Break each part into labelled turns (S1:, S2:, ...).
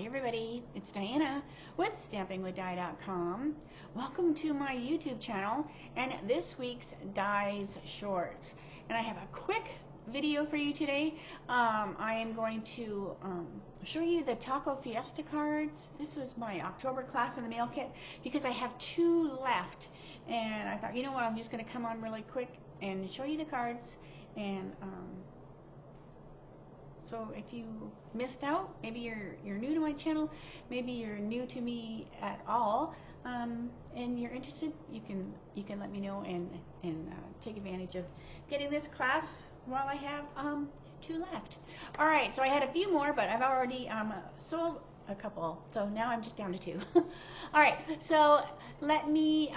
S1: Hi everybody, it's Diana with StampingWithDi.com. Welcome to my YouTube channel and this week's Dies Shorts. And I have a quick video for you today. I am going to show you the Taco Fiesta cards. This was my October class in the mail kit because I have 2 left. And I thought, you know what, I'm just going to come on really quick and show you the cards. And so if you missed out, maybe you're new to my channel, maybe you're new to me at all, and you're interested, you can let me know and take advantage of getting this class while I have 2 left. All right, so I had a few more, but I've already sold a couple, so now I'm just down to 2. All right, so let me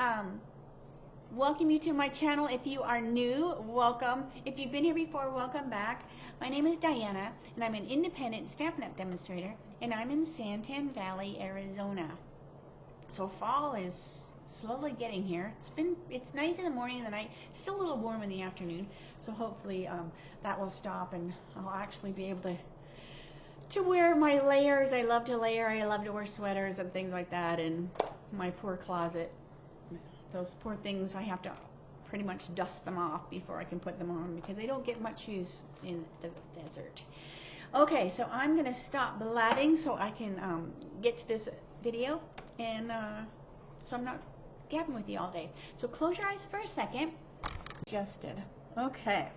S1: welcome you to my channel. If you are new, welcome. If you've been here before, welcome back. My name is Diana, and I'm an independent Stampin' Up! Demonstrator, and I'm in Santan Valley, Arizona. So fall is slowly getting here. It's nice in the morning and the night. It's still a little warm in the afternoon, so hopefully that will stop, and I'll actually be able to wear my layers. I love to layer. I love to wear sweaters and things like that, and my poor closet. Those poor things, I have to pretty much dust them off before I can put them on because they don't get much use in the desert. Okay, so I'm going to stop blabbing so I can get to this video, and so I'm not gabbing with you all day. So close your eyes for a second. Adjusted. Okay.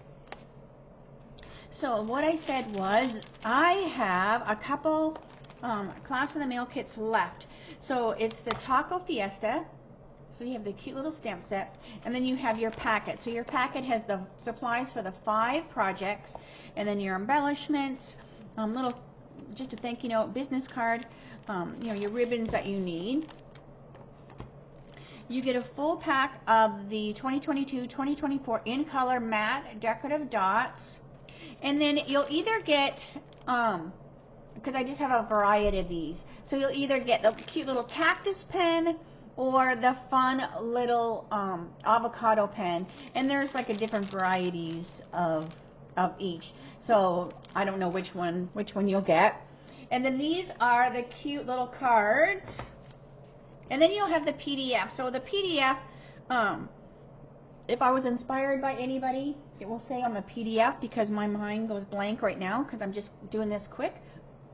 S1: So what I said was I have a couple class in the mail kits left. So it's the Taco Fiesta. So you have the cute little stamp set, and then you have your packet. So your packet has the supplies for the 5 projects, and then your embellishments, little, just a thank you note, business card, you know, your ribbons that you need. You get a full pack of the 2022-2024 in color matte decorative dots, and then you'll either get, because I just have a variety of these, so you'll either get the cute little cactus pen or the fun little avocado pen, and there's like a different varieties of each. So I don't know which one you'll get. And then these are the cute little cards, and then you'll have the PDF. So the PDF, if I was inspired by anybody, it will say on the PDF, because my mind goes blank right now because I'm just doing this quick.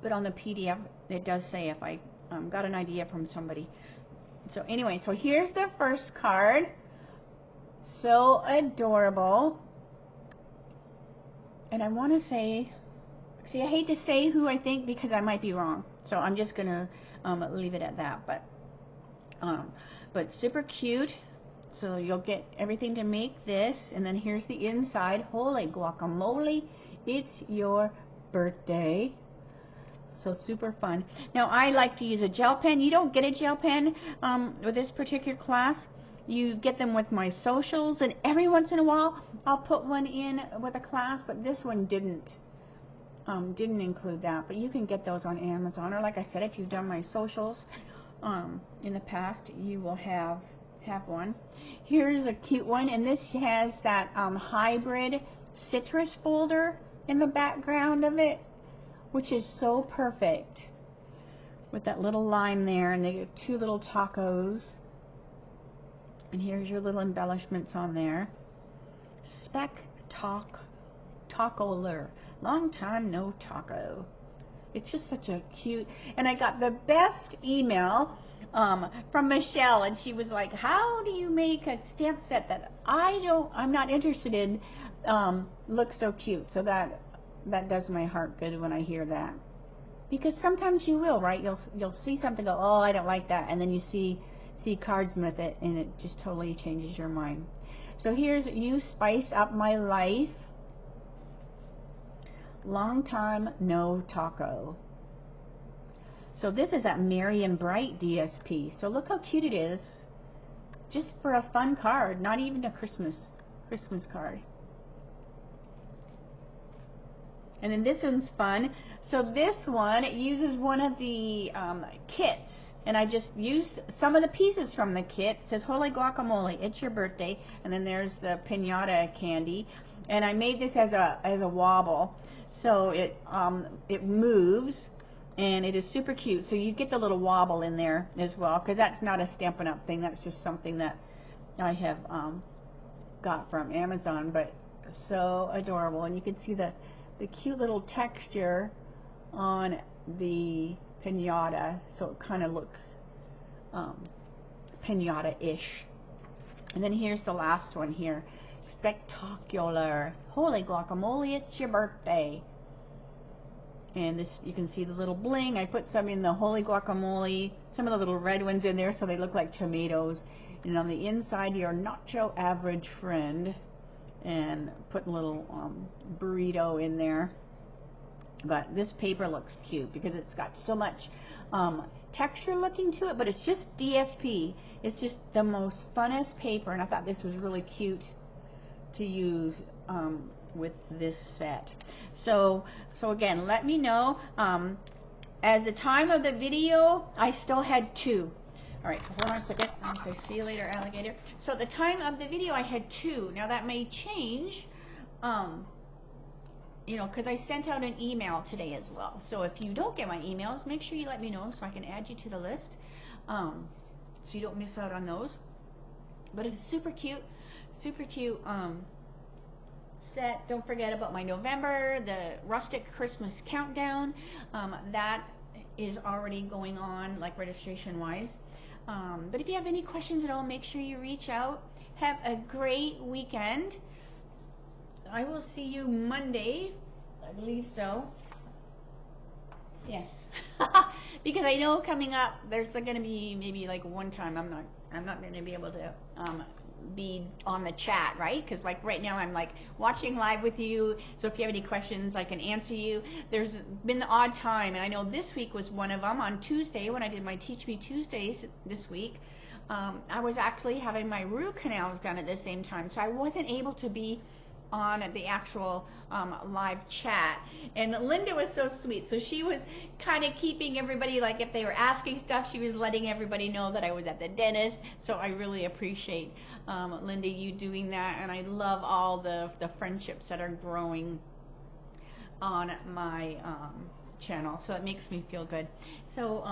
S1: But on the PDF, it does say if I got an idea from somebody. So anyway, so here's the first card. So adorable. And I want to say, see, I hate to say who I think because I might be wrong. So I'm just going to leave it at that. But super cute. So you'll get everything to make this. And then here's the inside. Holy guacamole. It's your birthday. So super fun. Now I like to use a gel pen. You don't get a gel pen with this particular class. You get them with my socials, and every once in a while I'll put one in with a class, but this one didn't include that. But you can get those on Amazon, or like I said, if you've done my socials in the past, you will have one. Here's a cute one, and this has that hybrid citrus folder in the background of it, which is so perfect with that little lime there, and they get 2 little tacos, and here's your little embellishments on there. Spectacular. Long time no taco. It's just such a cute, and I got the best email from Michelle, and she was like, how do you make a stamp set that I'm not interested in look so cute? So that does my heart good when I hear that, because sometimes you will, right? You'll see something, go, oh, I don't like that, and then you see cards with it, and it just totally changes your mind. So here's You Spice Up My Life. Long time no taco. So this is that Merry and Bright DSP. So look how cute it is, just for a fun card, not even a Christmas card. And then this one's fun. So this one uses one of the kits, and I just used some of the pieces from the kit. It says, holy guacamole, it's your birthday. And then there's the piñata candy. And I made this as a wobble. So it moves. and it is super cute. So you get the little wobble in there as well, because that's not a Stampin' Up thing. That's just something that I have got from Amazon, but so adorable. And you can see the cute little texture on the piñata, so it kind of looks piñata-ish. And then here's the last one here. Spectacular. Holy guacamole, it's your birthday. And this, you can see the little bling. I put some in the holy guacamole, some of the little red ones in there so they look like tomatoes. And on the inside, your nacho average friend. And put a little burrito in there. But this paper looks cute because it's got so much texture looking to it, but it's just DSP. It's just the most funnest paper, and I thought this was really cute to use with this set. So again, let me know. As the time of the video, I still had 2. All right, so hold on a second. I'm going to say see you later, alligator. So at the time of the video, I had 2. Now that may change, you know, because I sent out an email today as well. So if you don't get my emails, make sure you let me know so I can add you to the list, so you don't miss out on those. But it's super cute set. Don't forget about my November, the rustic Christmas countdown. That is already going on, like registration wise. But if you have any questions at all, make sure you reach out. Have a great weekend. I will see you Monday. I believe so. Yes. Because I know coming up there's going to be maybe like one time I'm not going to be able to be on the chat, right? Because like right now I'm like watching live with you, so if you have any questions I can answer you. There's been the odd time, and I know this week was one of them. On Tuesday when I did my Teach Me Tuesdays this week, I was actually having my root canals done at the same time, so I wasn't able to be on the actual live chat. And Linda was so sweet, so she was kind of keeping everybody, like if they were asking stuff, she was letting everybody know that I was at the dentist. So I really appreciate Linda, you doing that, and I love all the friendships that are growing on my channel, so it makes me feel good. So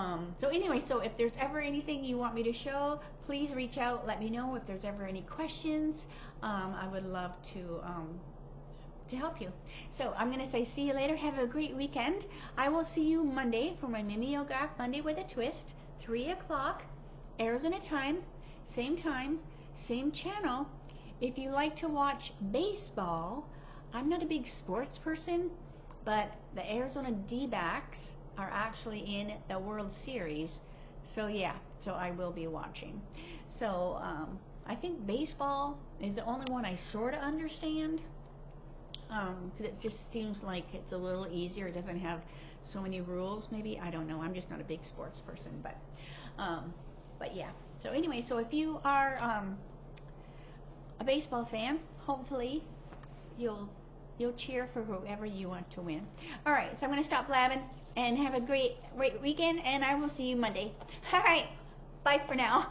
S1: anyway, so if there's ever anything you want me to show, please reach out, let me know. If there's ever any questions, I would love to help you. So I'm gonna say see you later. Have a great weekend. I will see you Monday for my Mimeograph Monday with a Twist, 3 o'clock Arizona time, same channel. If you like to watch baseball, I'm not a big sports person, but the Arizona D-backs are actually in the World Series. So yeah, so I will be watching. So I think baseball is the only one I sort of understand, because it just seems like it's a little easier. It doesn't have so many rules, maybe. I don't know. I'm just not a big sports person, but yeah. So anyway, so if you are a baseball fan, hopefully you'll cheer for whoever you want to win. All right, so I'm going to stop blabbing and have a great weekend, and I will see you Monday. All right, bye for now.